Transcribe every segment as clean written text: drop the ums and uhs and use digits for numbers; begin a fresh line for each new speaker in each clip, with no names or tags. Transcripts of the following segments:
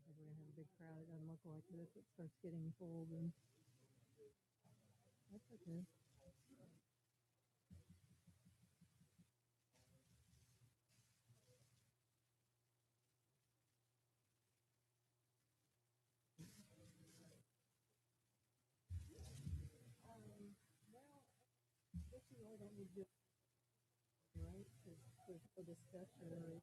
think we're gonna have a big crowd. It doesn't look like it. If it starts getting full, then that's okay. Well, I guess you really don't need to do it, right? Because there's no discussion or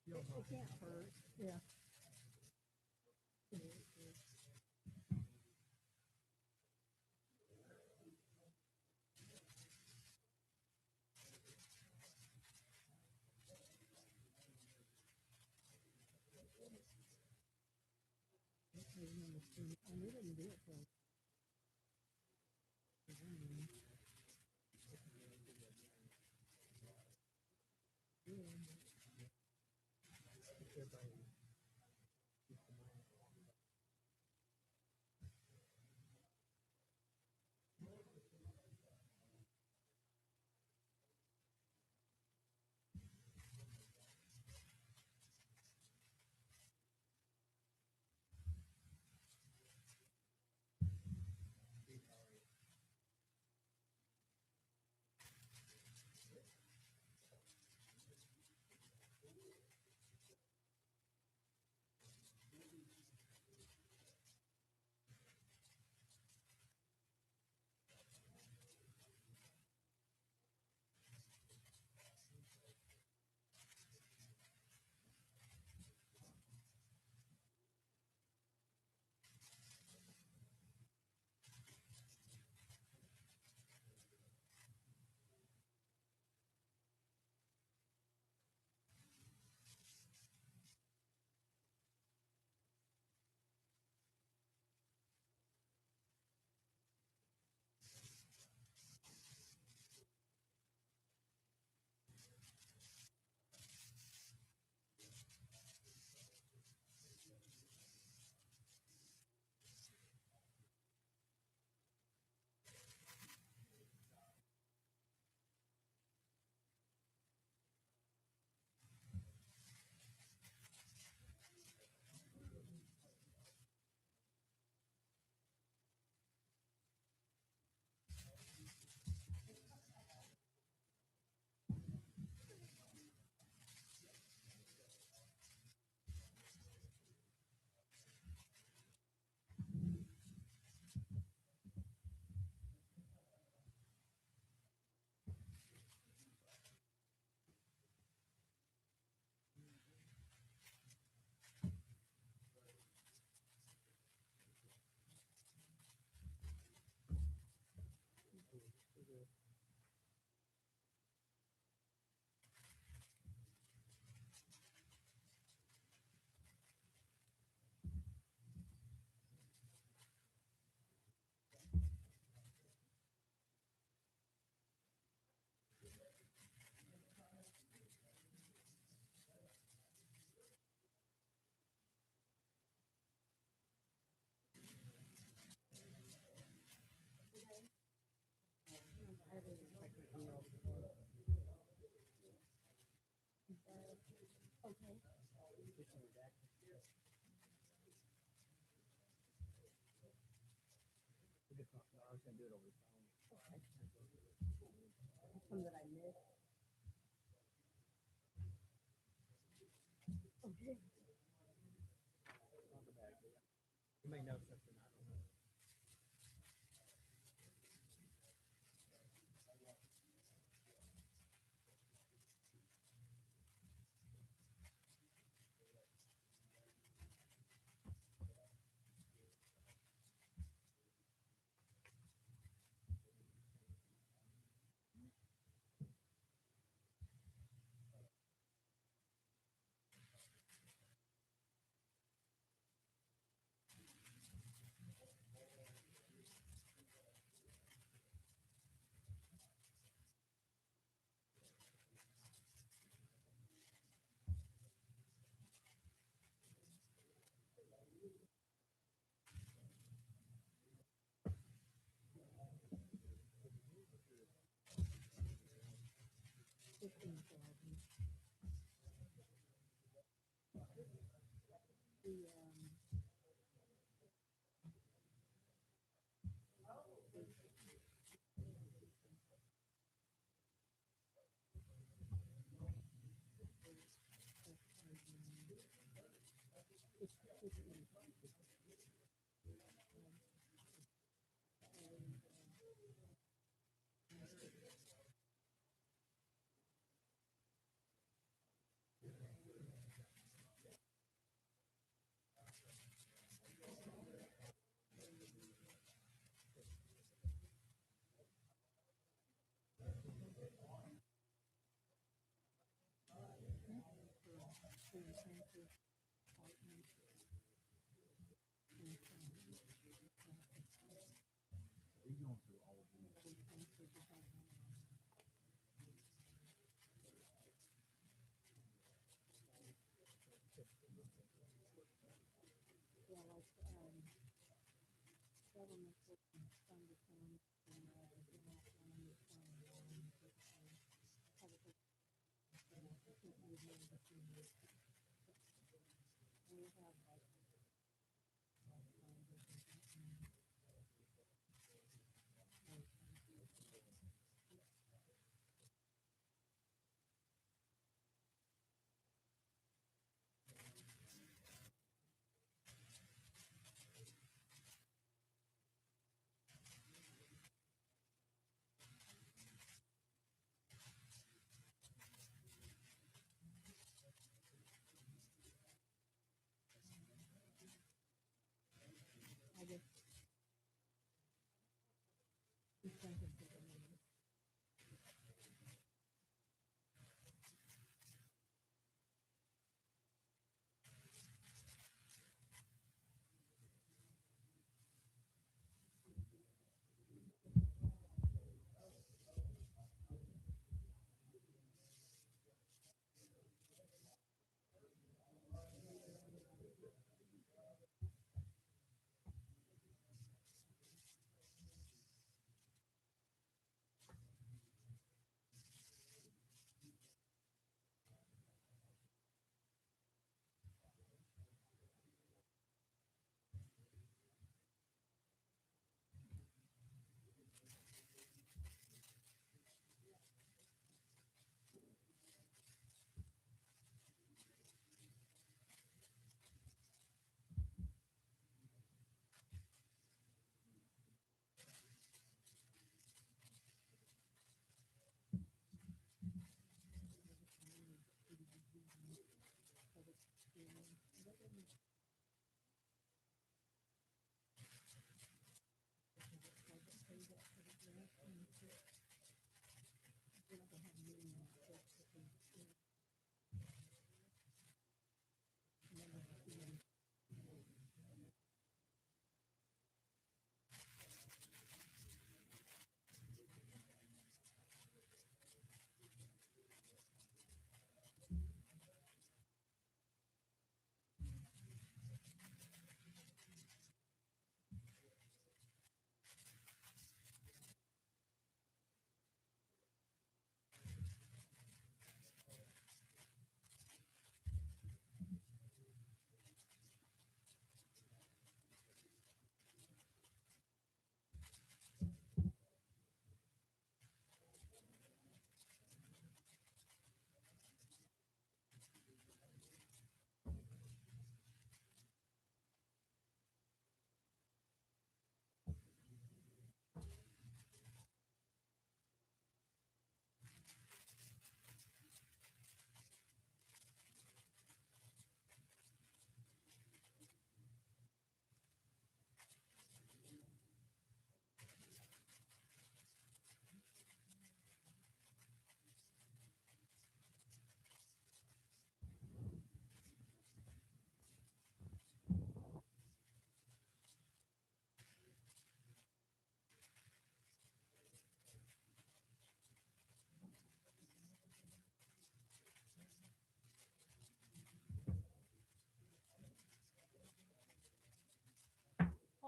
it can't hurt. Yeah. And we didn't do it till I haven't checked my email before. Okay. I was gonna do it over the phone. Okay. Some that I missed. Okay. You may know something I don't know.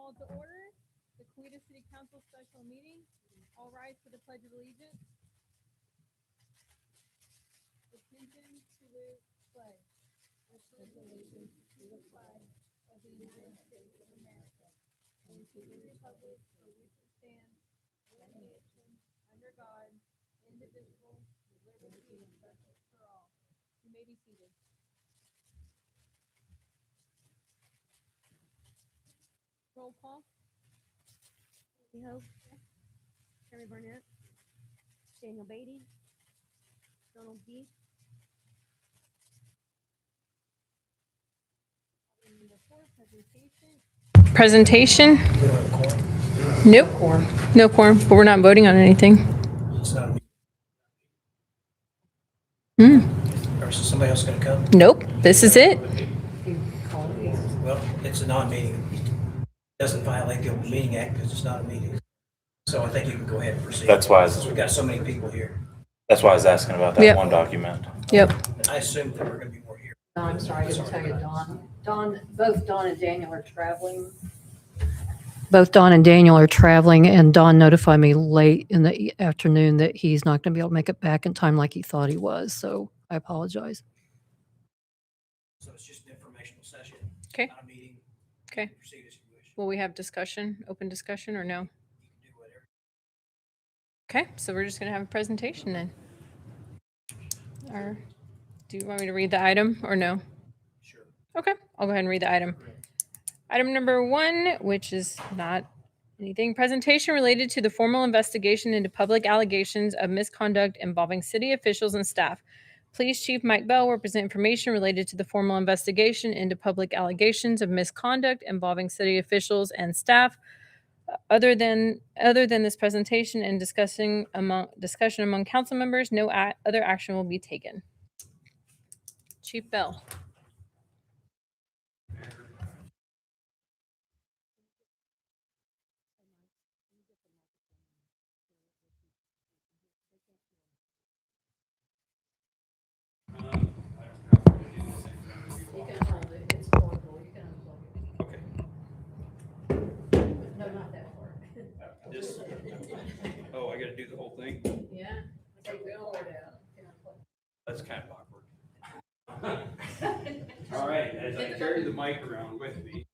Call to order the Coweta City Council special meeting. All rise for the Pledge of Allegiance. Attention to the flag. I pledge allegiance to the flag of the United States of America and to the republic for which it stands, one nation, under God, indivisible, with liberty and justice for all. You may be seated. Roll call.
Hope, Terry Barnett, Daniel Beatty, Donald Heath,
Number 4, presentation. Nope. No quorum, but we're not voting on anything.
Or is somebody else going to come?
Nope, this is it.
Well, it's a non-meeting. Doesn't violate the Open Meeting Act because it's not a meeting. So I think you can go ahead and proceed.
That's why
Since we've got so many people here.
That's why I was asking about that
Yep.
one document.
Yep.
And I assumed that we're going to be more here.
No, I'm sorry, I didn't tell you, both Dawn and Daniel are traveling. Both Dawn and Daniel are traveling, and Dawn notified me late in the afternoon that he's not going to be able to make it back in time like he thought he was, so I apologize.
So it's just an informational session.
Okay.
Not a meeting.
Okay.
Proceed as you wish.
Will we have discussion, open discussion, or no?
You can do whatever.
Okay, so we're just gonna have a presentation then. Or do you want me to read the item or no?
Sure.
Okay, I'll go ahead and read the item. Item number 1, which is not anything, presentation related to the formal investigation into public allegations of misconduct involving city officials and staff. Police Chief Mike Bell will present information related to the formal investigation into public allegations of misconduct involving city officials and staff. Other than this presentation and discussion among council members, no other action will be taken. Chief Bell.
You can hold it, it's portable, you can unplug it.
Okay.
No, not that far.
This, oh, I gotta do the whole thing?
Yeah. Take the cord out. You can unplug it.
That's kind of awkward. All right, as I carry the mic around with me,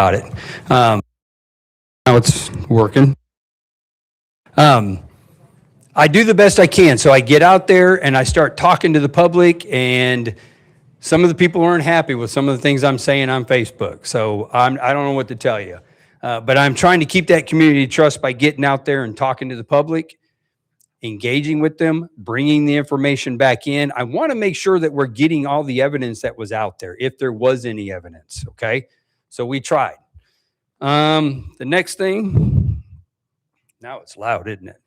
about it. Now it's working. I do the best I can. So I get out there and I start talking to the public, and some of the people aren't happy with some of the things I'm saying on Facebook. So I don't know what to tell you. But I'm trying to keep that community trust by getting out there and talking to the public, engaging with them, bringing the information back in. I want to make sure that we're getting all the evidence that was out there, if there was any evidence. Okay. So we tried. The next thing, now it's loud, isn't it?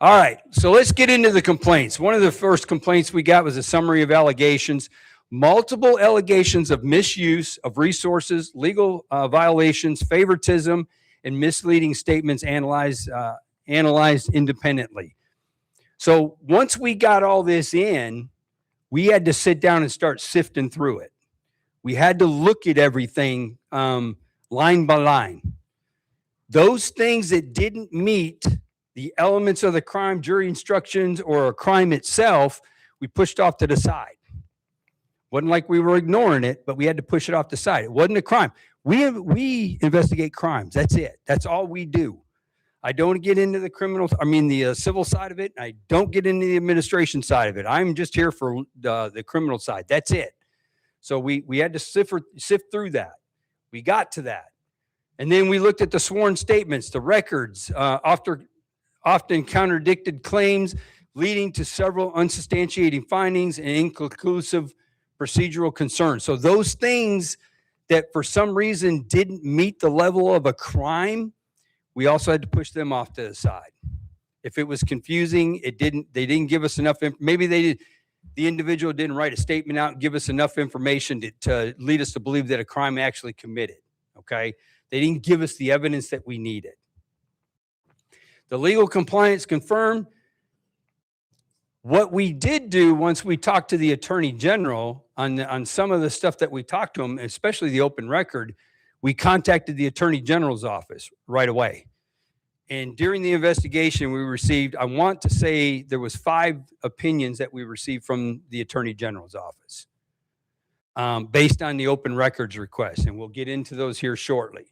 All right, so let's get into the complaints. One of the first complaints we got was a summary of allegations. Multiple allegations of misuse of resources, legal violations, favoritism, and misleading statements analyzed independently. So once we got all this in, we had to sit down and start sifting through it. We had to look at everything line by line. Those things that didn't meet the elements of the crime, jury instructions, or a crime itself, we pushed off to the side. Wasn't like we were ignoring it, but we had to push it off the side. It wasn't a crime. We investigate crimes. That's it. That's all we do. I don't get into the civil side of it. I don't get into the administration side of it. I'm just here for the criminal side. That's it. So we had to sift through that. We got to that. And then we looked at the sworn statements, the records, often contradicted claims, leading to several unsubstantiating findings and inconclusive procedural concerns. So those things that for some reason didn't meet the level of a crime, we also had to push them off to the side. If it was confusing, they didn't give us enough, maybe the individual didn't write a statement out and give us enough information to lead us to believe that a crime actually committed, okay? They didn't give us the evidence that we needed. The legal compliance confirmed. What we did do once we talked to the Attorney General on some of the stuff that we talked to him, especially the open record, we contacted the Attorney General's office right away. And during the investigation, we received, I want to say there was 5 opinions that we received from the Attorney General's office based on the open records request. And we'll get into those here shortly.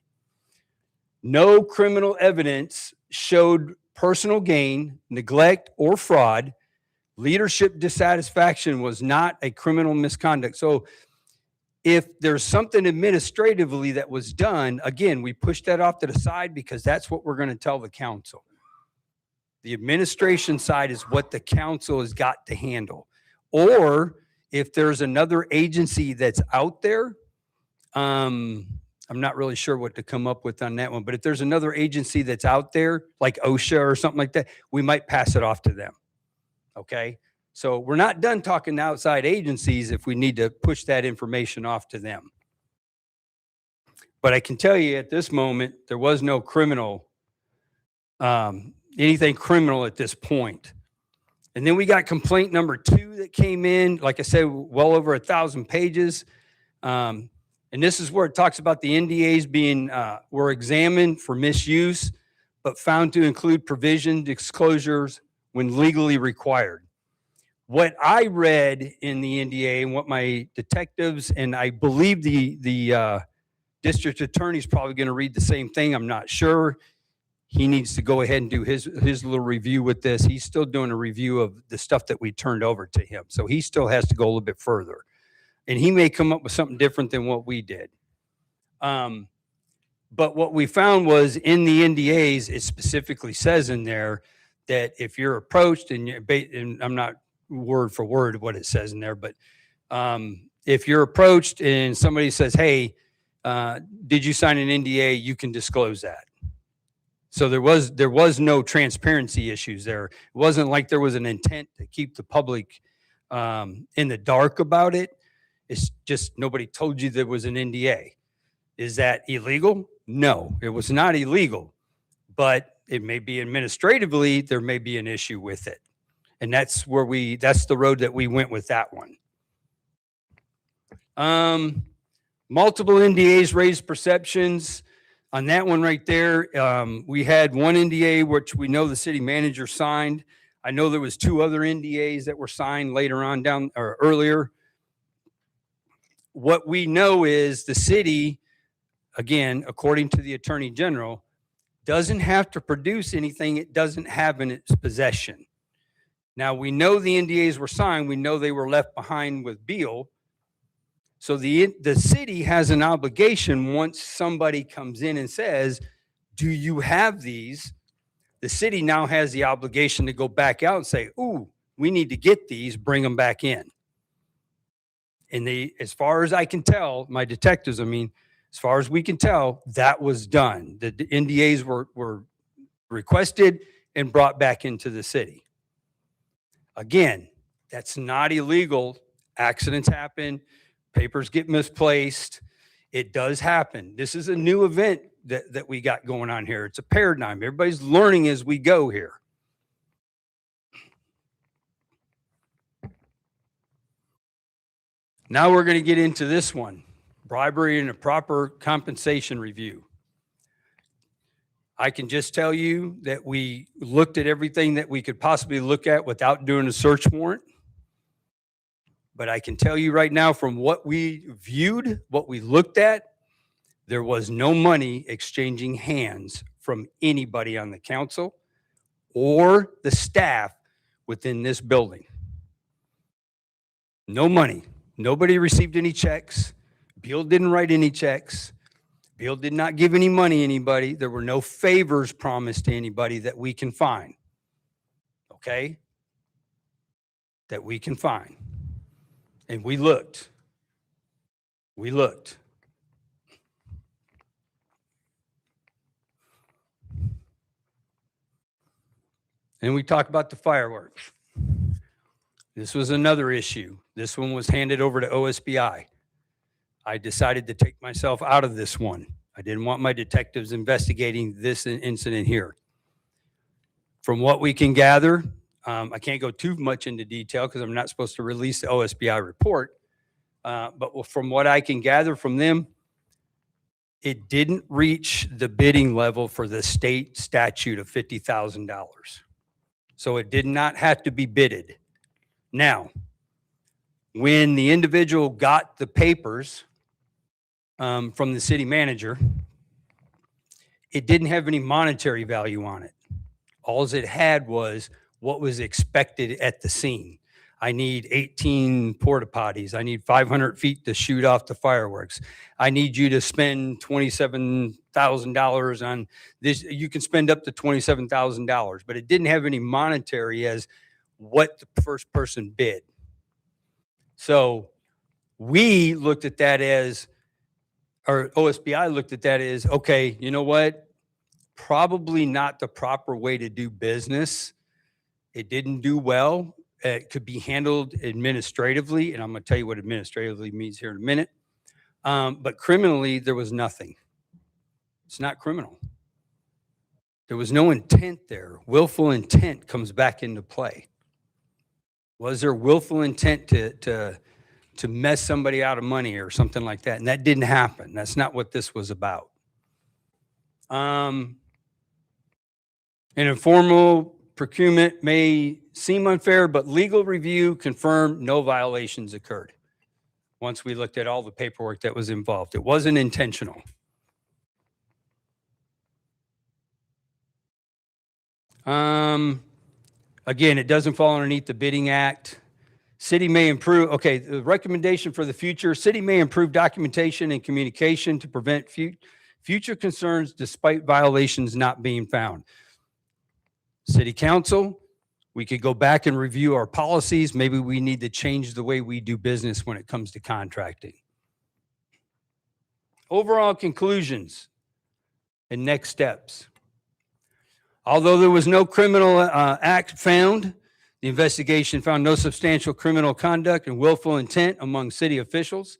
No criminal evidence showed personal gain, neglect, or fraud. Leadership dissatisfaction was not a criminal misconduct. So if there's something administratively that was done, again, we push that off to the side because that's what we're going to tell the council. The administration side is what the council has got to handle. Or if there's another agency that's out there, I'm not really sure what to come up with on that one, but if there's another agency that's out there, like OSHA or something like that, we might pass it off to them. Okay? So we're not done talking to outside agencies if we need to push that information off to them. But I can tell you at this moment, there was no anything criminal at this point. And then we got complaint number 2 that came in, like I said, well over 1,000 pages. And this is where it talks about the NDAs were examined for misuse, but found to include provision disclosures when legally required. What I read in the NDA and what my detectives, and I believe the district attorney is probably going to read the same thing. I'm not sure. He needs to go ahead and do his little review with this. He's still doing a review of the stuff that we turned over to him. So he still has to go a little bit further. And he may come up with something different than what we did. But what we found was in the NDAs, it specifically says in there that if you're approached, and I'm not word for word what it says in there, but if you're approached and somebody says, hey, did you sign an NDA? You can disclose that. So there was no transparency issues there. It wasn't like there was an intent to keep the public in the dark about it. It's just nobody told you there was an NDA. Is that illegal? No, it was not illegal, but it may be administratively, there may be an issue with it. And that's the road that we went with that one. Multiple NDAs raised perceptions. On that one right there, we had one NDA, which we know the city manager signed. I know there was 2 other NDAs that were signed later on earlier. what we know is the city, again, according to the Attorney General, doesn't have to produce anything it doesn't have in its possession. Now, we know the NDAs were signed. We know they were left behind with Beal. So the city has an obligation once somebody comes in and says, do you have these? The city now has the obligation to go back out and say, ooh, we need to get these, bring them back in. And as far as I can tell, my detectives, as far as we can tell, that was done. The NDAs were requested and brought back into the city. Again, that's not illegal. Accidents happen. Papers get misplaced. It does happen. This is a new event that we got going on here. It's a paradigm. Everybody's learning as we go here. Now we're going to get into this one, bribery and a proper compensation review. I can just tell you that we looked at everything that we could possibly look at without doing a search warrant. But I can tell you right now, from what we viewed, what we looked at, there was no money exchanging hands from anybody on the council or the staff within this building. No money. Nobody received any checks. Beal didn't write any checks. Beal did not give any money to anybody. There were no favors promised to anybody that we can find. Okay? That we can find. And we looked. We looked. And we talked about the fireworks. This was another issue. This one was handed over to OSBI. I decided to take myself out of this one. I didn't want my detectives investigating this incident here. From what we can gather, I can't go too much into detail because I'm not supposed to release the OSBI report. But from what I can gather from them, it didn't reach the bidding level for the state statute of $50,000. So it did not have to be bidded. Now, when the individual got the papers from the city manager, it didn't have any monetary value on it. All it had was what was expected at the scene. I need 18 porta potties. I need 500 feet to shoot off the fireworks. I need you to spend $27,000 on this. You can spend up to $27,000, but it didn't have any monetary as what the first person bid. So we looked at that as, or OSBI looked at that as, okay, you know what? Probably not the proper way to do business. It didn't do well. It could be handled administratively, and I'm going to tell you what administratively means here in a minute. But criminally, there was nothing. It's not criminal. There was no intent there. Willful intent comes back into play. Was there willful intent to mess somebody out of money or something like that? And that didn't happen. That's not what this was about. An informal procurement may seem unfair, but legal review confirmed no violations occurred. Once we looked at all the paperwork that was involved, it wasn't intentional. Again, it doesn't fall underneath the bidding act. City may improve, okay, the recommendation for the future, city may improve documentation and communication to prevent future concerns despite violations not being found. City council, we could go back and review our policies. Maybe we need to change the way we do business when it comes to contracting. Overall conclusions and next steps. Although there was no criminal act found, the investigation found no substantial criminal conduct and willful intent among city officials.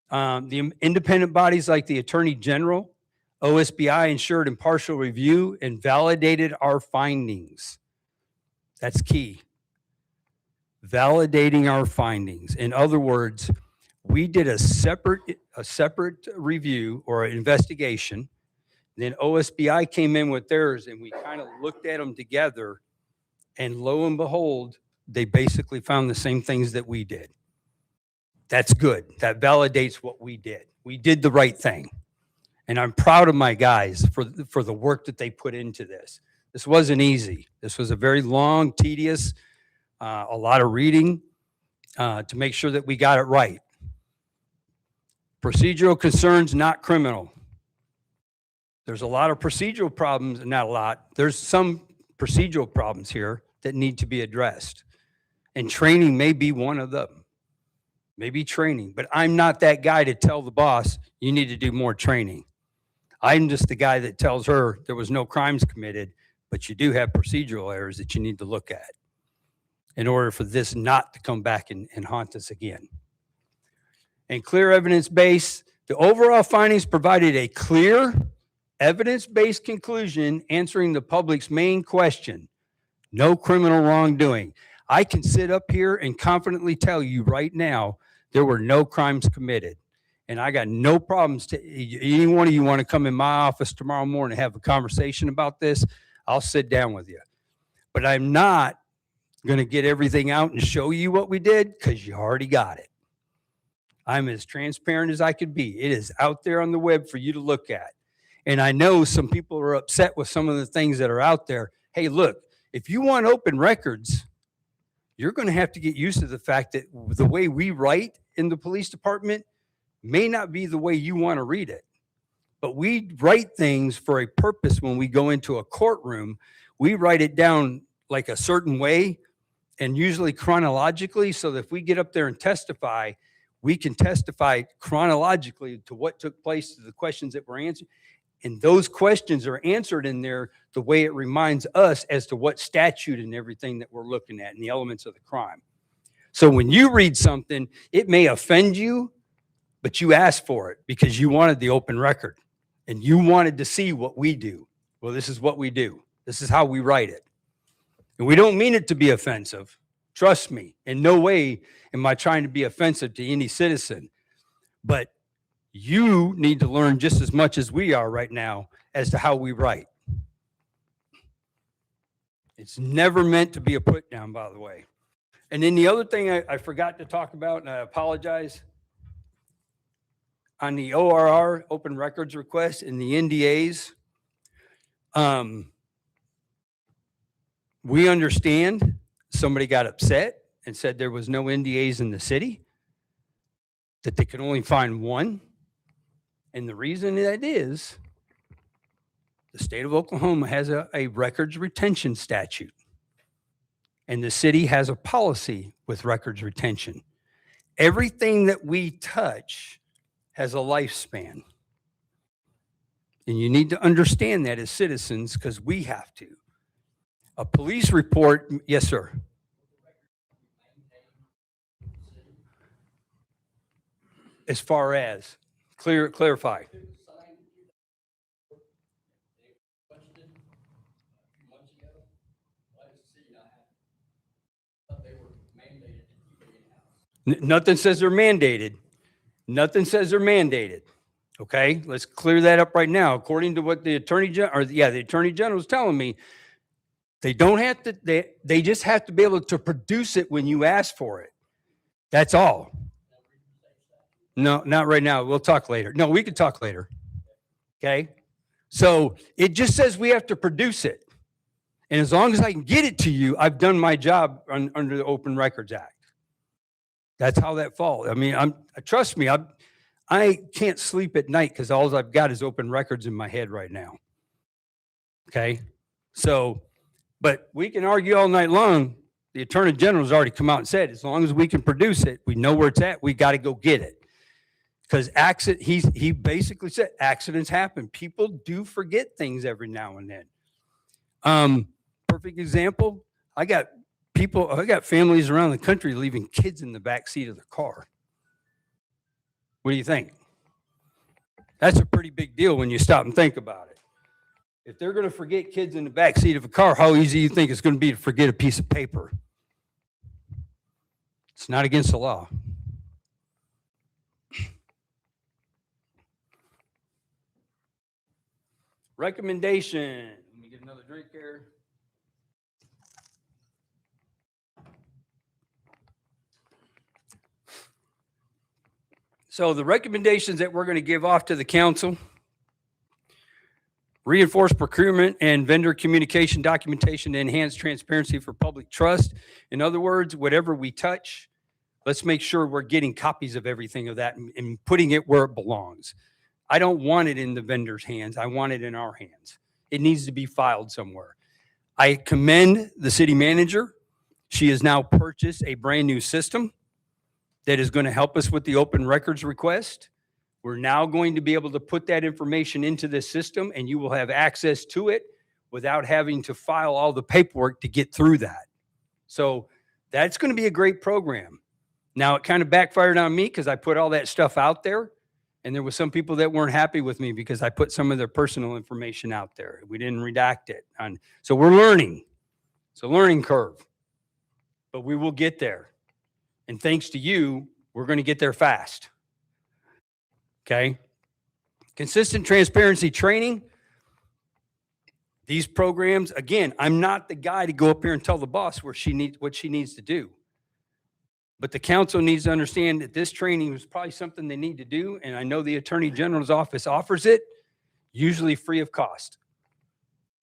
The independent bodies like the Attorney General, OSBI ensured impartial review and validated our findings. That's key. Validating our findings. In other words, we did a separate review or investigation. Then OSBI came in with theirs and we kind of looked at them together, and lo and behold, they basically found the same things that we did. That's good. That validates what we did. We did the right thing. And I'm proud of my guys for the work that they put into this. This wasn't easy. This was a very long, tedious, a lot of reading to make sure that we got it right. Procedural concerns, not criminal. There's a lot of procedural problems, not a lot. There's some procedural problems here that need to be addressed. And training may be one of them. Maybe training, but I'm not that guy to tell the boss, you need to do more training. I'm just the guy that tells her there was no crimes committed, but you do have procedural errors that you need to look at in order for this not to come back and haunt us again. And clear evidence base, the overall findings provided a clear evidence-based conclusion answering the public's main question, no criminal wrongdoing. I can sit up here and confidently tell you right now, there were no crimes committed. And I got no problems to, any one of you want to come in my office tomorrow morning and have a conversation about this, I'll sit down with you. But I'm not going to get everything out and show you what we did because you already got it. I'm as transparent as I could be. It is out there on the web for you to look at. And I know some people are upset with some of the things that are out there. Hey, look, if you want open records, you're going to have to get used to the fact that the way we write in the police department may not be the way you want to read it. But we write things for a purpose when we go into a courtroom. We write it down like a certain way and usually chronologically, so that if we get up there and testify, we can testify chronologically to what took place, to the questions that were answered. And those questions are answered in there the way it reminds us as to what statute and everything that we're looking at and the elements of the crime. So when you read something, it may offend you, but you asked for it because you wanted the open record and you wanted to see what we do. Well, this is what we do. This is how we write it. And we don't mean it to be offensive. Trust me, in no way am I trying to be offensive to any citizen. But you need to learn just as much as we are right now as to how we write. It's never meant to be a put down, by the way. And then the other thing I forgot to talk about, and I apologize, on the ORR, open records request, and the NDAs, we understand somebody got upset and said there was no NDAs in the city, that they could only find one. And the reason that is, the state of Oklahoma has a records retention statute. And the city has a policy with records retention. Everything that we touch has a lifespan. And you need to understand that as citizens, because we have to. A police report, yes, sir. As far as, clarify. Nothing says they're mandated. Nothing says they're mandated. Okay, let's clear that up right now. According to what the Attorney General, the Attorney General is telling me, they don't have to, they just have to be able to produce it when you ask for it. That's all. No, not right now. We'll talk later. No, we can talk later. Okay, so it just says we have to produce it. And as long as I can get it to you, I've done my job under the Open Records Act. That's how that falls. I mean, trust me, I can't sleep at night because all I've got is open records in my head right now. Okay, so, but we can argue all night long. The Attorney General's already come out and said, as long as we can produce it, we know where it's at, we got to go get it. Because he basically said accidents happen. People do forget things every now and then. Perfect example, I got families around the country leaving kids in the back seat of their car. What do you think? That's a pretty big deal when you stop and think about it. If they're going to forget kids in the back seat of a car, how easy do you think it's going to be to forget a piece of paper? It's not against the law. Recommendation. Let me get another drink here. So the recommendations that we're going to give off to the council: reinforce procurement and vendor communication documentation to enhance transparency for public trust. In other words, whatever we touch, let's make sure we're getting copies of everything of that and putting it where it belongs. I don't want it in the vendor's hands. I want it in our hands. It needs to be filed somewhere. I commend the city manager. She has now purchased a brand new system that is going to help us with the open records request. We're now going to be able to put that information into this system, and you will have access to it without having to file all the paperwork to get through that. So that's going to be a great program. Now, it kind of backfired on me because I put all that stuff out there, and there were some people that weren't happy with me because I put some of their personal information out there. We didn't redact it. So we're learning. It's a learning curve, but we will get there. And thanks to you, we're going to get there fast. Okay. Consistent transparency training. These programs, again, I'm not the guy to go up here and tell the boss what she needs to do. But the council needs to understand that this training is probably something they need to do. And I know the Attorney General's office offers it, usually free of cost.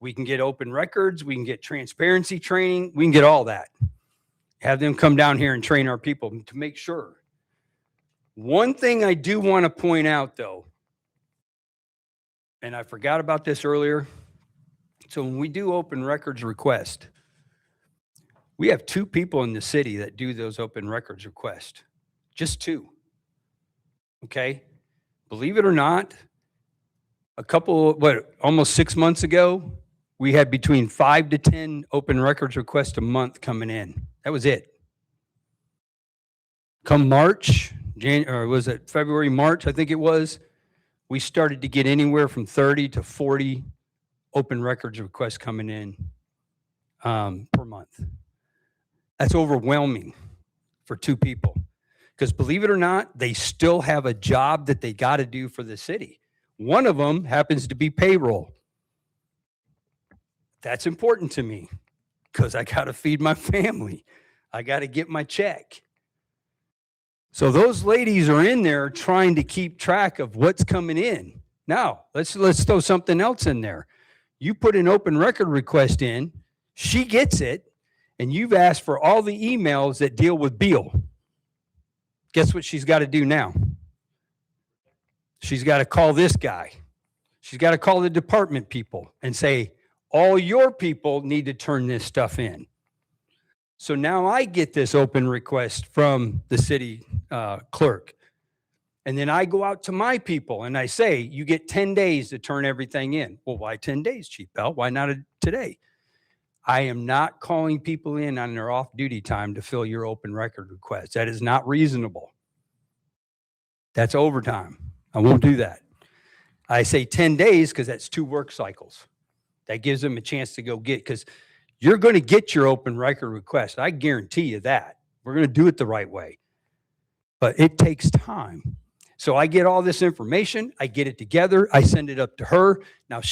We can get open records. We can get transparency training. We can get all that. Have them come down here and train our people to make sure. One thing I do want to point out, though, and I forgot about this earlier. So when we do open records request, we have 2 people in the city that do those open records requests. Just 2. Okay? Believe it or not, almost 6 months ago, we had between 5 to 10 open records requests a month coming in. That was it. Come March, or was it February, March, I think it was, we started to get anywhere from 30 to 40 open records requests coming in per month. That's overwhelming for 2 people. Because believe it or not, they still have a job that they got to do for the city. One of them happens to be payroll. That's important to me because I got to feed my family. I got to get my check. So those ladies are in there trying to keep track of what's coming in. Now, let's throw something else in there. You put an open record request in, she gets it, and you've asked for all the emails that deal with Beal. Guess what she's got to do now? She's got to call this guy. She's got to call the department people and say, all your people need to turn this stuff in. So now I get this open request from the city clerk. And then I go out to my people and I say, you get 10 days to turn everything in. Well, why 10 days, Chief Bell? Why not today? I am not calling people in on their off-duty time to fill your open record request. That is not reasonable. That's overtime. I won't do that. I say 10 days because that's 2 work cycles. That gives them a chance to go get, because you're going to get your open record request. I guarantee you that. We're going to do it the right way. But it takes time. So I get all this information. I get it together. I send it up to her. Now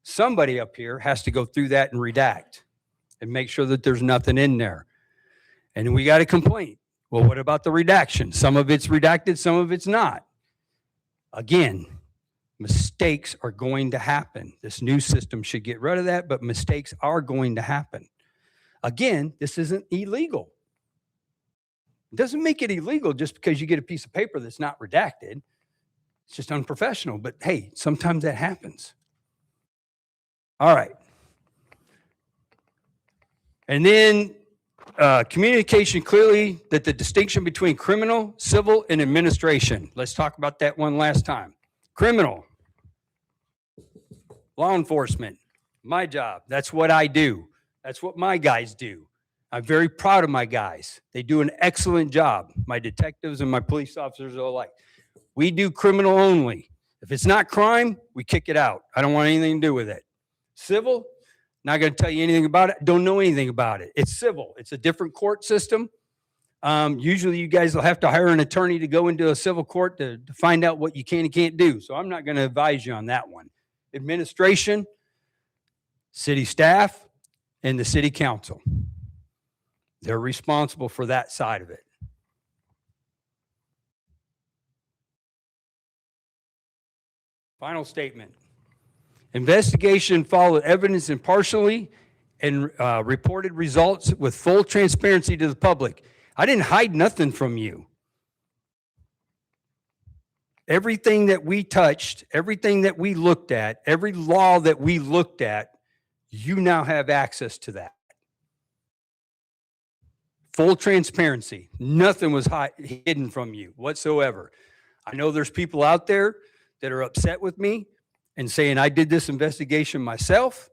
somebody up here has to go through that and redact and make sure that there's nothing in there. And we got a complaint. Well, what about the redaction? Some of it's redacted, some of it's not. Again, mistakes are going to happen. This new system should get rid of that, but mistakes are going to happen. Again, this isn't illegal. It doesn't make it illegal just because you get a piece of paper that's not redacted. It's just unprofessional. But hey, sometimes that happens. All right. And then communication clearly that the distinction between criminal, civil, and administration. Let's talk about that one last time. Criminal, law enforcement, my job. That's what I do. That's what my guys do. I'm very proud of my guys. They do an excellent job. My detectives and my police officers are alike. We do criminal only. If it's not crime, we kick it out. I don't want anything to do with it. Civil, not going to tell you anything about it. Don't know anything about it. It's civil. It's a different court system. Usually you guys will have to hire an attorney to go into a civil court to find out what you can and can't do. So I'm not going to advise you on that one. Administration, city staff, and the city council. They're responsible for that side of it. Final statement. Investigation followed evidence impartially and reported results with full transparency to the public. I didn't hide nothing from you. Everything that we touched, everything that we looked at, every law that we looked at, you now have access to that. Full transparency. Nothing was hidden from you whatsoever. I know there's people out there that are upset with me and saying I did this investigation myself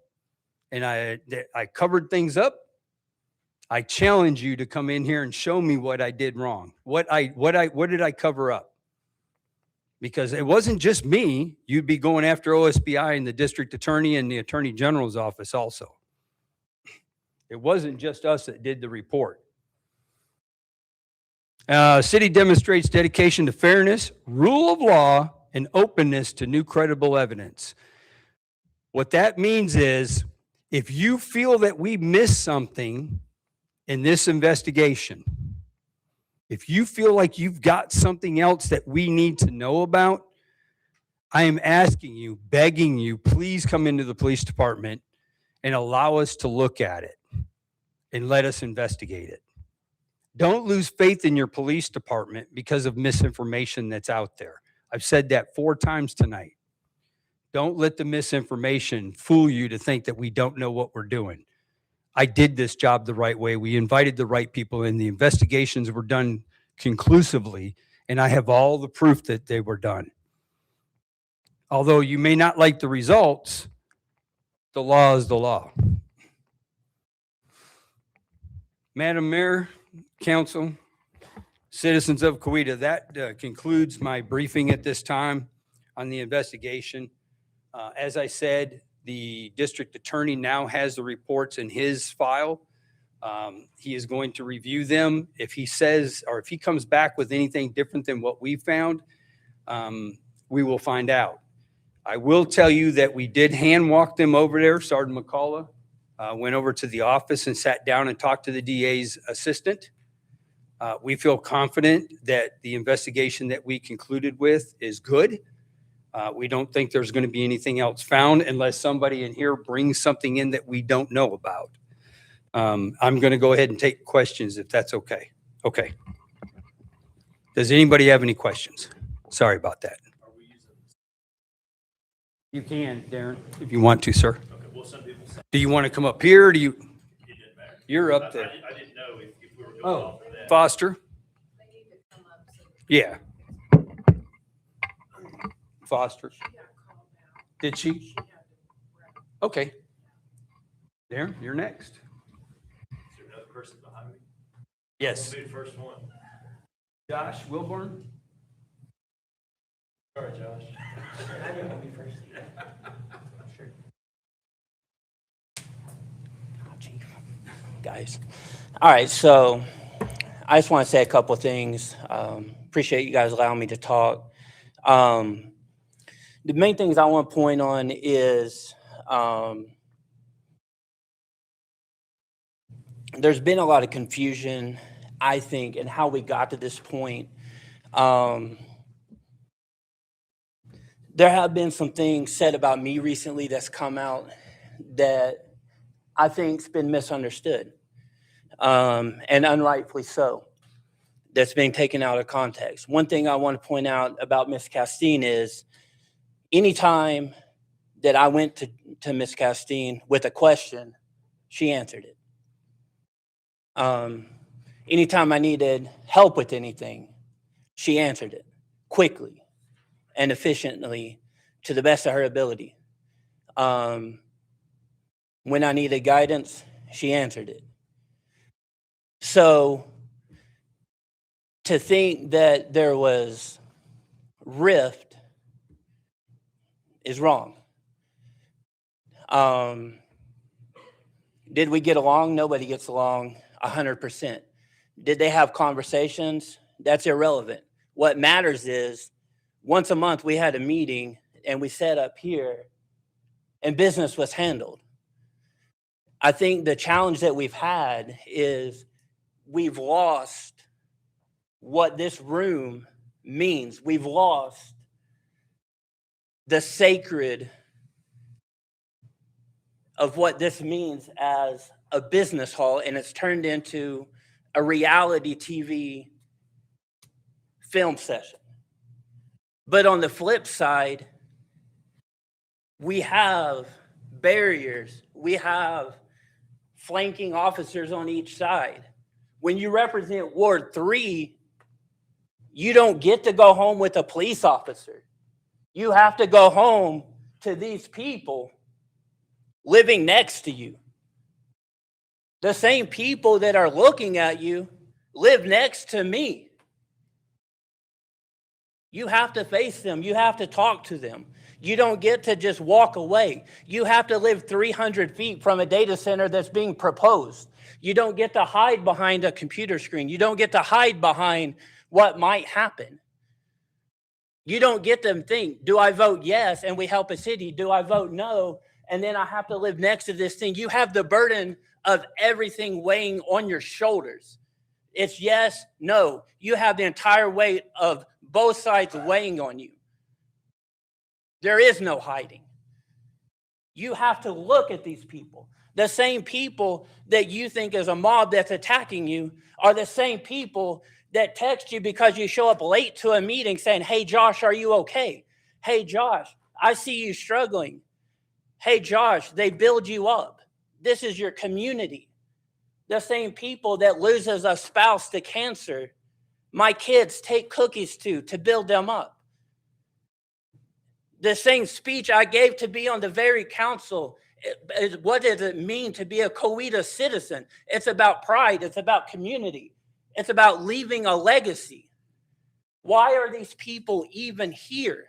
and I covered things up. I challenge you to come in here and show me what I did wrong. What did I cover up? Because it wasn't just me. You'd be going after OSBI and the district attorney and the attorney general's office also. It wasn't just us that did the report. City demonstrates dedication to fairness, rule of law, and openness to new credible evidence. What that means is if you feel that we missed something in this investigation, if you feel like you've got something else that we need to know about, I am asking you, begging you, please come into the police department and allow us to look at it and let us investigate it. Don't lose faith in your police department because of misinformation that's out there. I've said that 4 times tonight. Don't let the misinformation fool you to think that we don't know what we're doing. I did this job the right way. We invited the right people in. The investigations were done conclusively, and I have all the proof that they were done. Although you may not like the results, the law is the law. Madam Mayor, Council, citizens of Coweta, that concludes my briefing at this time on the investigation. As I said, the district attorney now has the reports in his file. He is going to review them. If he says, or if he comes back with anything different than what we found, we will find out. I will tell you that we did hand walk them over there. Sergeant McCullough went over to the office and sat down and talked to the DA's assistant. We feel confident that the investigation that we concluded with is good. We don't think there's going to be anything else found unless somebody in here brings something in that we don't know about. I'm going to go ahead and take questions if that's okay. Okay. Does anybody have any questions? Sorry about that. You can, Darren, if you want to, sir.
Okay, well, some people say
Do you want to come up here? Or do you?
it didn't matter.
You're up there.
I didn't know if we were going
Oh,
off of that.
Foster. Yeah. Foster. Did she? Okay. Darren, you're next.
Is there another person behind me?
Yes.
Who's the first one?
Josh Wilburn.
Sorry, Josh.
Guys. All right, so I just want to say a couple of things. Appreciate you guys allowing me to talk. The main things I want to point on is there's been a lot of confusion, I think, in how we got to this point. There have been some things said about me recently that's come out that I think's been misunderstood, and unrightfully so. That's being taken out of context. One thing I want to point out about Miss Castine is anytime that I went to Miss Castine with a question, she answered it. Anytime I needed help with anything, she answered it quickly and efficiently to the best of her ability. When I needed guidance, she answered it. So to think that there was rift is wrong. Did we get along? Nobody gets along 100%. Did they have conversations? That's irrelevant. What matters is once a month we had a meeting and we sat up here and business was handled. I think the challenge that we've had is we've lost what this room means. We've lost the sacred of what this means as a business hall, and it's turned into a reality TV film session. But on the flip side, we have barriers. We have flanking officers on each side. When you represent Ward 3, you don't get to go home with a police officer. You have to go home to these people living next to you. The same people that are looking at you live next to me. You have to face them. You have to talk to them. You don't get to just walk away. You have to live 300 feet from a data center that's being proposed. You don't get to hide behind a computer screen. You don't get to hide behind what might happen. You don't get to think, do I vote yes and we help a city? Do I vote no and then I have to live next to this thing? You have the burden of everything weighing on your shoulders. It's yes, no. You have the entire weight of both sides weighing on you. There is no hiding. You have to look at these people. The same people that you think is a mob that's attacking you are the same people that text you because you show up late to a meeting saying, hey, Josh, are you okay? Hey, Josh, I see you struggling. Hey, Josh, they build you up. This is your community. The same people that loses a spouse to cancer, my kids take cookies to build them up. The same speech I gave to be on the very council. What does it mean to be a Coweta citizen? It's about pride. It's about community. It's about leaving a legacy. Why are these people even here?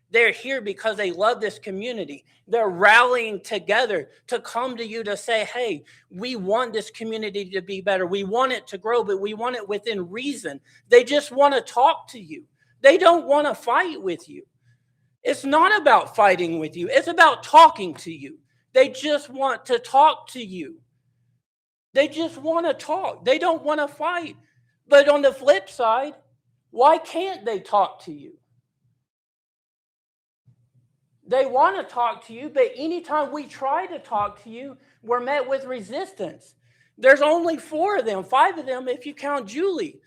They're here because they love this community. They're rallying together to come to you to say, hey, we want this community to be better. We want it to grow, but we want it within reason. They just want to talk to you. They don't want to fight with you. It's not about fighting with you. It's about talking to you. They just want to talk to you. They just want to talk. They don't want to fight. But on the flip side, why can't they talk to you? They want to talk to you, but anytime we try to talk to you, we're met with resistance. There's only 4 of them, 5 of them if you count Julie.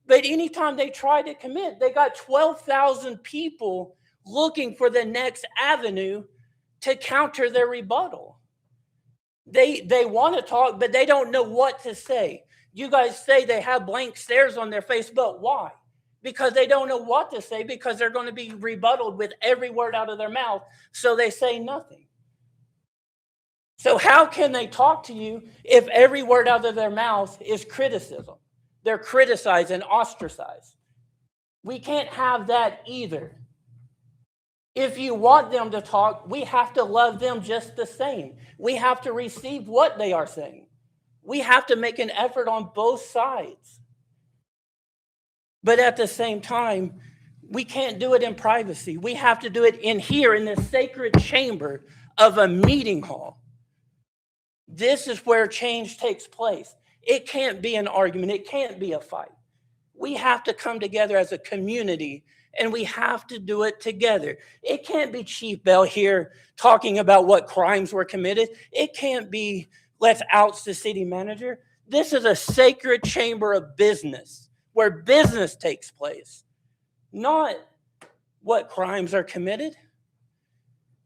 But anytime they try to commit, they got 12,000 people looking for the next avenue to counter their rebuttal. They want to talk, but they don't know what to say. You guys say they have blank stares on their face, but why? Because they don't know what to say, because they're going to be rebutted with every word out of their mouth, so they say nothing. So how can they talk to you if every word out of their mouth is criticism? They're criticized and ostracized. We can't have that either. If you want them to talk, we have to love them just the same. We have to receive what they are saying. We have to make an effort on both sides. But at the same time, we can't do it in privacy. We have to do it in here, in the sacred chamber of a meeting hall. This is where change takes place. It can't be an argument. It can't be a fight. We have to come together as a community, and we have to do it together. It can't be Chief Bell here talking about what crimes were committed. It can't be, let's oust the city manager. This is a sacred chamber of business where business takes place, not what crimes are committed.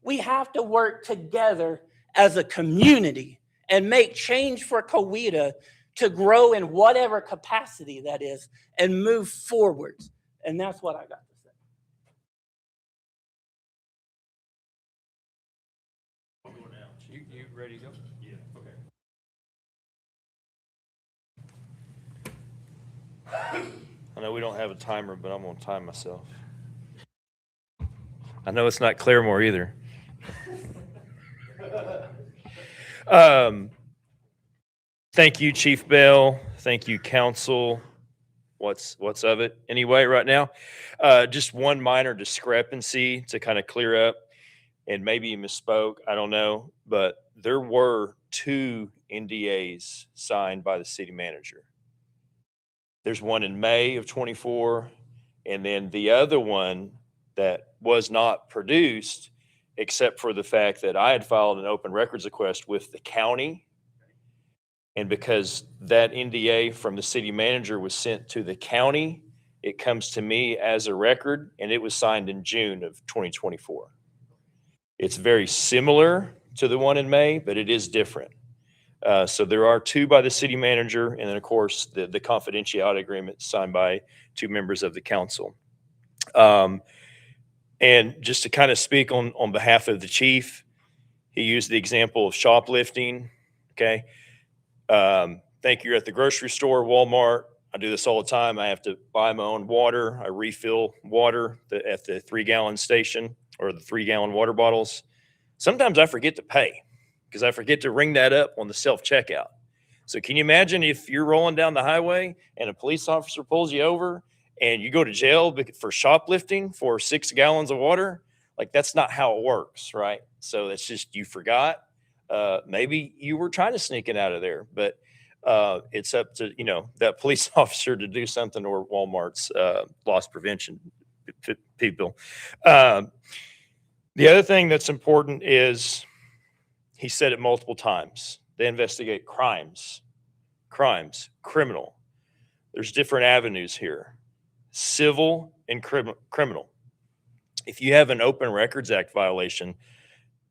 We have to work together as a community and make change for Coweta to grow in whatever capacity that is and move forward. And that's what I got to say.
I'll go now.
You ready to go?
Yeah, okay. I know we don't have a timer, but I'm going to time myself. I know it's not Claremore either. Thank you, Chief Bell. Thank you, Council. What's of it anyway right now? Just one minor discrepancy to kind of clear up, and maybe you misspoke, I don't know, but there were 2 NDAs signed by the city manager. There's one in May of 24, and then the other one that was not produced except for the fact that I had filed an open records request with the county. And because that NDA from the city manager was sent to the county, it comes to me as a record, and it was signed in June of 2024. It's very similar to the one in May, but it is different. So there are two by the city manager, and then of course the confidentiality agreement signed by two members of the council. And just to kind of speak on behalf of the chief, he used the example of shoplifting. Okay. Think you're at the grocery store, Walmart. I do this all the time. I have to buy my own water. I refill water at the 3-gallon station or the 3-gallon water bottles. Sometimes I forget to pay because I forget to ring that up on the self-checkout. So can you imagine if you're rolling down the highway and a police officer pulls you over and you go to jail for shoplifting for 6 gallons of water? Like, that's not how it works, right? So it's just you forgot. Maybe you were trying to sneak it out of there, but it's up to, that police officer to do something, or Walmart's loss prevention people. The other thing that's important is, he said it multiple times, they investigate crimes, criminal. There's different avenues here, civil and criminal. If you have an Open Records Act violation,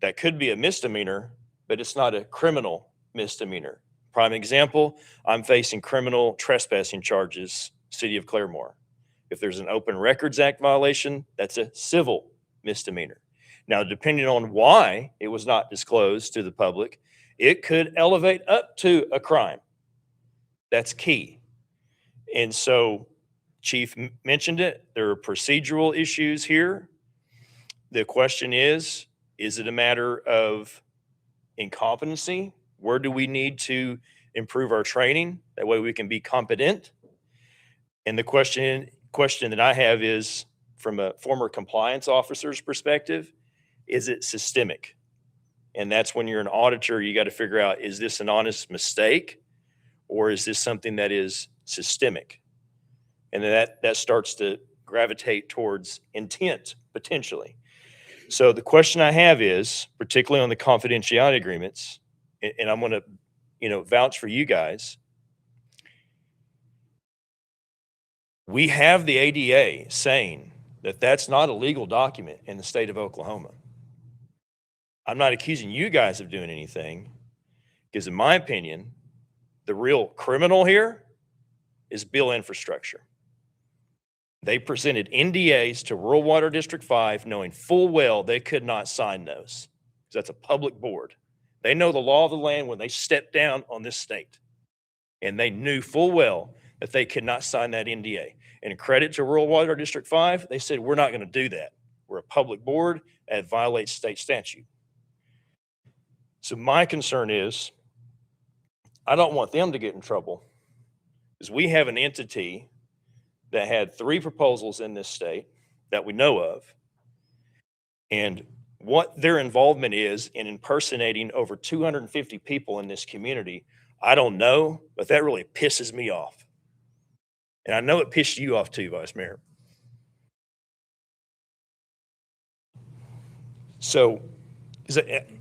that could be a misdemeanor, but it's not a criminal misdemeanor. Prime example, I'm facing criminal trespassing charges, city of Claremore. If there's an Open Records Act violation, that's a civil misdemeanor. Now, depending on why it was not disclosed to the public, it could elevate up to a crime. That's key. And so, Chief mentioned it, there are procedural issues here. The question is it a matter of incompetency? Where do we need to improve our training? That way we can be competent. And the question that I have is, from a former compliance officer's perspective, is it systemic? And that's when you're an auditor, you got to figure out, is this an honest mistake or is this something that is systemic? And then that starts to gravitate towards intent, potentially. So the question I have is, particularly on the confidentiality agreements, and I'm going to, vouch for you guys. We have the ADA saying that that's not a legal document in the state of Oklahoma. I'm not accusing you guys of doing anything, because in my opinion, the real criminal here is Bill Infrastructure. They presented NDAs to Rural Water District 5 knowing full well they could not sign those, because that's a public board. They know the law of the land when they step down on this state. And they knew full well that they could not sign that NDA. And credit to Rural Water District 5, they said, we're not going to do that. We're a public board, and it violates state statute. So my concern is, I don't want them to get in trouble, because we have an entity that had 3 proposals in this state that we know of, and what their involvement is in impersonating over 250 people in this community, I don't know, but that really pisses me off. And I know it pissed you off too, Vice Mayor. So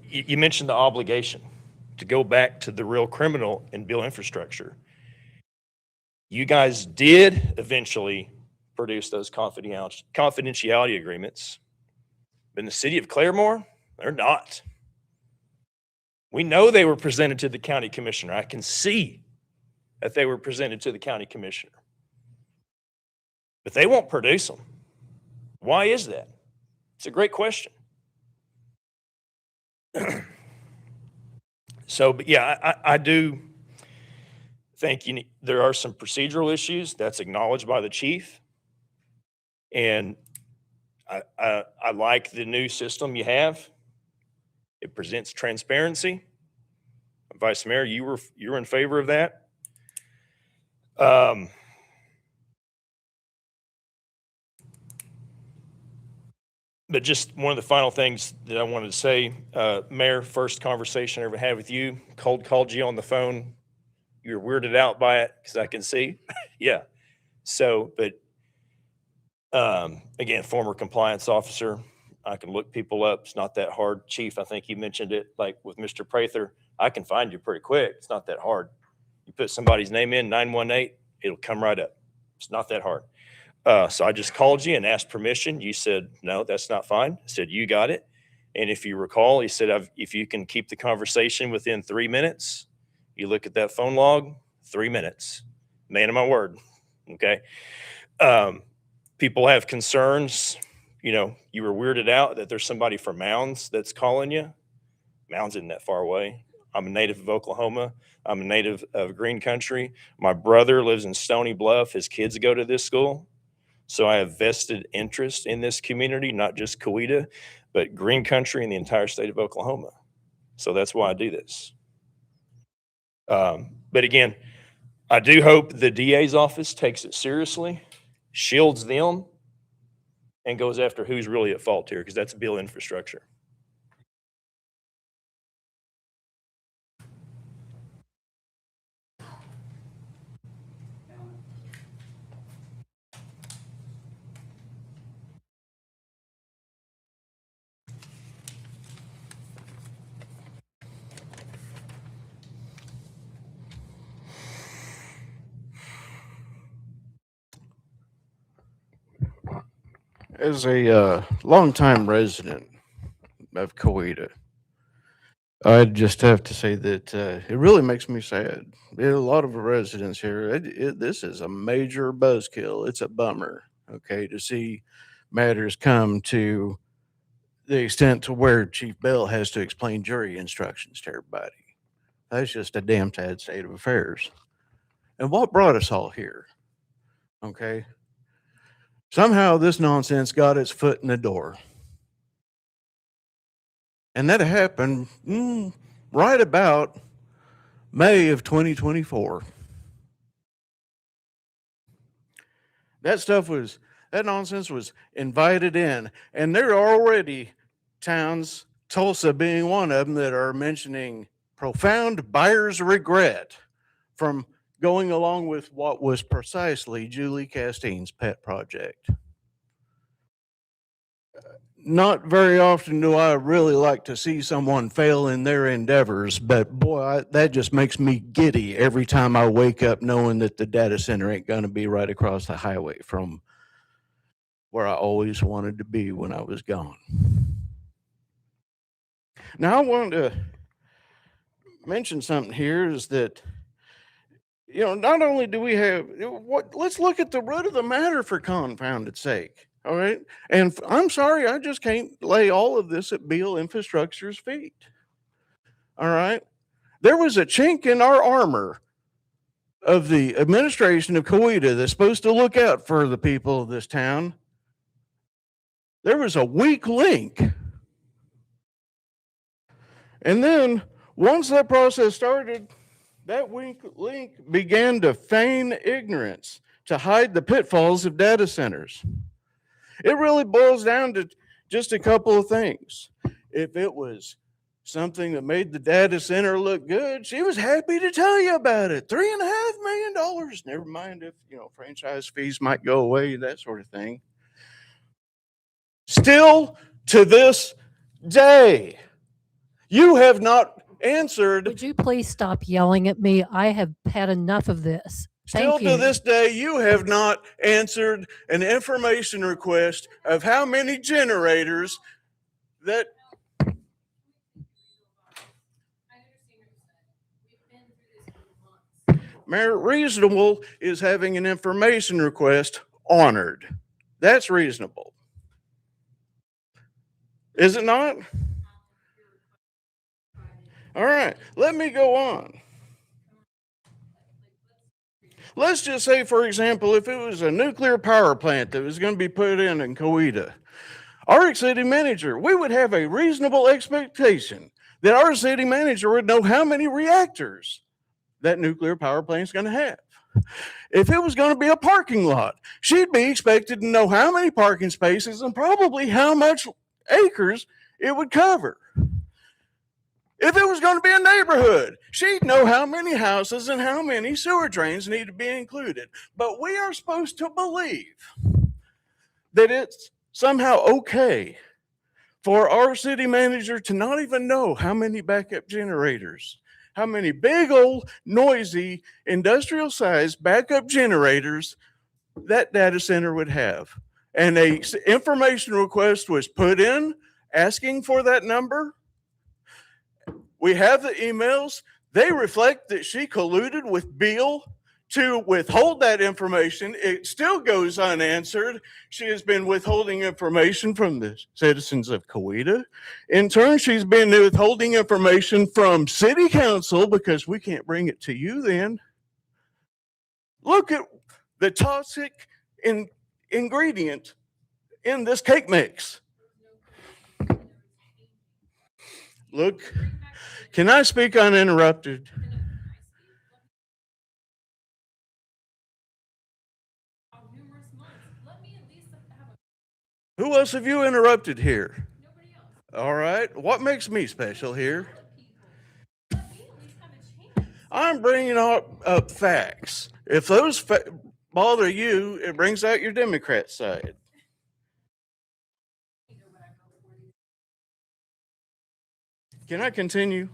you mentioned the obligation to go back to the real criminal and Bill Infrastructure. You guys did eventually produce those confidentiality agreements, but in the city of Claremore, they're not. We know they were presented to the county commissioner. I can see that they were presented to the county commissioner, but they won't produce them. Why is that? It's a great question. So, but yeah, I do think there are some procedural issues that's acknowledged by the chief. And I like the new system you have. It presents transparency. Vice Mayor, you were in favor of that. But just one of the final things that I wanted to say, Mayor, first conversation I ever had with you, called you on the phone. You were weirded out by it, because I can see. Yeah. So, but Again, former compliance officer. I can look people up. It's not that hard. Chief, I think you mentioned it, like with Mr. Prather. I can find you pretty quick. It's not that hard. You put somebody's name in, 918, it'll come right up. It's not that hard. So I just called you and asked permission. You said, no, that's not fine. I said, you got it. And if you recall, he said, if you can keep the conversation within 3 minutes, you look at that phone log, 3 minutes. Man of my word. Okay. People have concerns. You know, you were weirded out that there's somebody from Mounds that's calling you. Mounds isn't that far away. I'm a native of Oklahoma. I'm a native of Green Country. My brother lives in Stony Bluff. His kids go to this school. So I have vested interest in this community, not just Coweta, but Green Country and the entire state of Oklahoma. So that's why I do this. But again, I do hope the DA's office takes it seriously, shields them, and goes after who's really at fault here, because that's bill infrastructure.
As a longtime resident of Coweta, I'd just have to say that it really makes me sad. A lot of residents here, this is a major buzzkill. It's a bummer, okay, to see matters come to the extent to where Chief Bell has to explain jury instructions to everybody. That's just a damn sad state of affairs. And what brought us all here? Okay. Somehow this nonsense got its foot in the door. And that happened right about May of 2024. That nonsense was invited in. And there are already towns, Tulsa being one of them, that are mentioning profound buyer's regret from going along with what was precisely Julie Castine's pet project. Not very often do I really like to see someone fail in their endeavors, but boy, that just makes me giddy every time I wake up knowing that the data center ain't going to be right across the highway from where I always wanted to be when I was gone. Now, I wanted to mention something here is that, you know, not only do we have let's look at the root of the matter, for confounded sake. All right. And I'm sorry, I just can't lay all of this at Beal Infrastructure's feet. All right. There was a chink in our armor of the administration of Coweta that's supposed to look out for the people of this town. There was a weak link. And then once that process started, that weak link began to feign ignorance to hide the pitfalls of data centers. It really boils down to just a couple of things. If it was something that made the data center look good, she was happy to tell you about it. $3.5 million. Never mind if, you know, franchise fees might go away, that sort of thing. Still to this day, you have not answered.
Would you please stop yelling at me? I have had enough of this.
Still
Thank
to
you.
this day, you have not answered an information request of how many generators that. Mayor, reasonable is having an information request honored. That's reasonable. Is it not? All right, let me go on. Let's just say, for example, if it was a nuclear power plant that was going to be put in Coweta, our city manager, we would have a reasonable expectation that our city manager would know how many reactors that nuclear power plant is going to have. If it was going to be a parking lot, she'd be expected to know how many parking spaces and probably how much acres it would cover. If it was going to be a neighborhood, she'd know how many houses and how many sewer drains need to be included. But we are supposed to believe that it's somehow okay for our city manager to not even know how many backup generators, how many big old noisy industrial sized backup generators that data center would have. And a information request was put in asking for that number. We have the emails. They reflect that she colluded with Beal to withhold that information. It still goes unanswered. She has been withholding information from the citizens of Coweta. In turn, she's been withholding information from city council because we can't bring it to you then. Look at the toxic ingredient in this cake mix. Look, can I speak uninterrupted? Who else have you interrupted here? All right. What makes me special here? I'm bringing up facts. If those bother you, it brings out your Democrat side. Can I continue?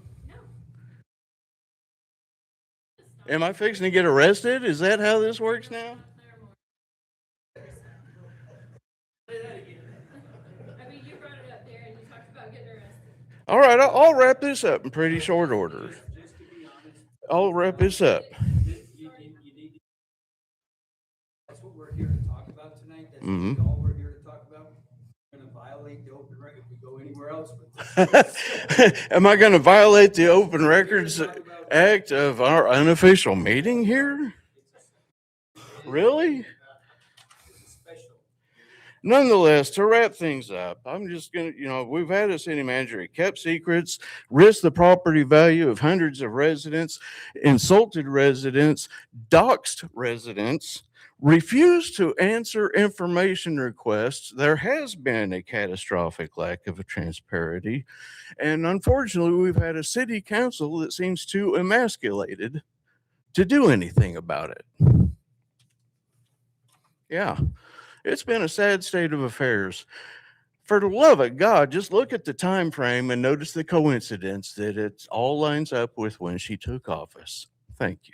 Am I fixing to get arrested? Is that how this works now? All right, I'll wrap this up in pretty short order. I'll wrap this up.
That's what we're here to talk about tonight. That's all we're here to talk about. We're going to violate the open record if we go anywhere else with this.
Am I going to violate the Open Records Act of our unofficial meeting here? Really? Nonetheless, to wrap things up, I'm just going to, we've had a city manager who kept secrets, risked the property value of hundreds of residents, insulted residents, doxed residents, refused to answer information requests. There has been a catastrophic lack of transparency. And unfortunately, we've had a city council that seems too emasculated to do anything about it. Yeah. It's been a sad state of affairs. For the love of God, just look at the time frame and notice the coincidence that it all lines up with when she took office. Thank you.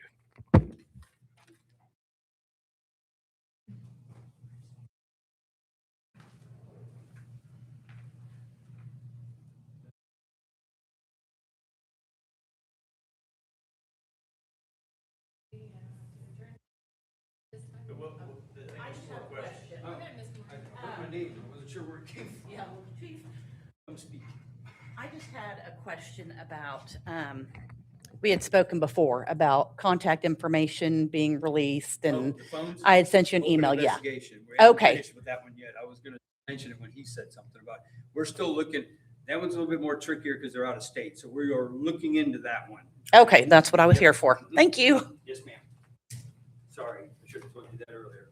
I just had a question about, we had spoken before about contact information being released and I had sent you an email, yeah.
We haven't
Okay.
finished with that one yet. I was going to mention it when he said something about, we're still looking, that one's a little bit more trickier because they're out of state. So we are looking into that one.
Okay, that's what I was here for. Thank you.
Yes, ma'am. Sorry, I should have told you that earlier.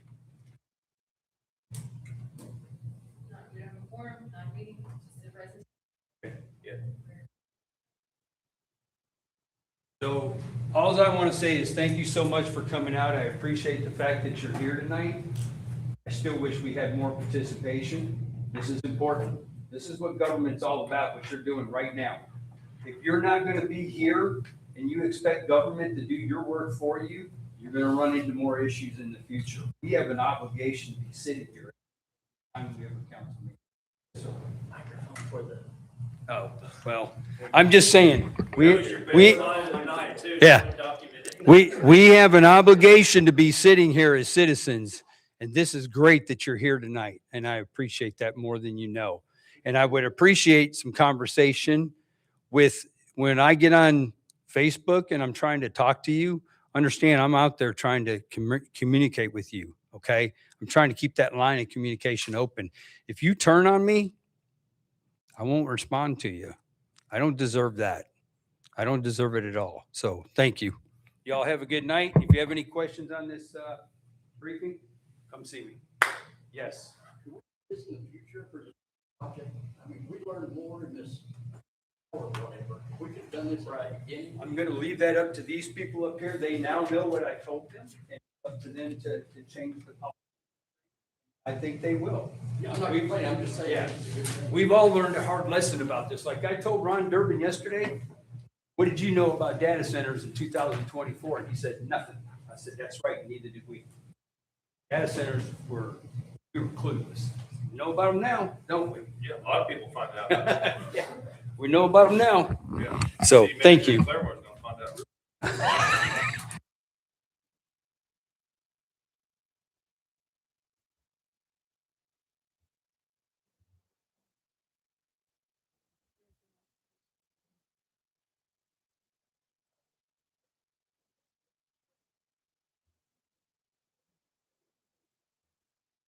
So all I want to say is thank you so much for coming out. I appreciate the fact that you're here tonight. I still wish we had more participation. This is important. This is what government's all about, what you're doing right now. If you're not going to be here and you expect government to do your work for you, you're going to run into more issues in the future. We have an obligation to be sitting here every time we have a council meeting. So, microphone for the. Oh, well, I'm just saying, we have an obligation to be sitting here as citizens, and this is great that you're here tonight, and I appreciate that more than you know. And I would appreciate some conversation with, when I get on Facebook and I'm trying to talk to you, understand I'm out there trying to communicate with you, okay? I'm trying to keep that line of communication open. If you turn on me, I won't respond to you. I don't deserve that. I don't deserve it at all. So thank you. Y'all have a good night. If you have any questions on this briefing, come see me. Yes.
Is the future for the project? I mean, we learned more in this or whatever. We could have done this right again.
I'm going to leave that up to these people up here. They now know what I told them, and up to them to change the policy. I think they will.
Yeah, I'm not complaining, I'm just saying.
Yeah. We've all learned a hard lesson about this. Like I told Ron Durbin yesterday, what did you know about data centers in 2024? And he said, nothing. I said, that's right, neither did we. Data centers we were clueless. We know about them now, don't we?
Yeah, a lot of people find out.
Yeah, we know about them now.
Yeah.
So,
See, maybe
thank you.
Clarimore's gonna find out.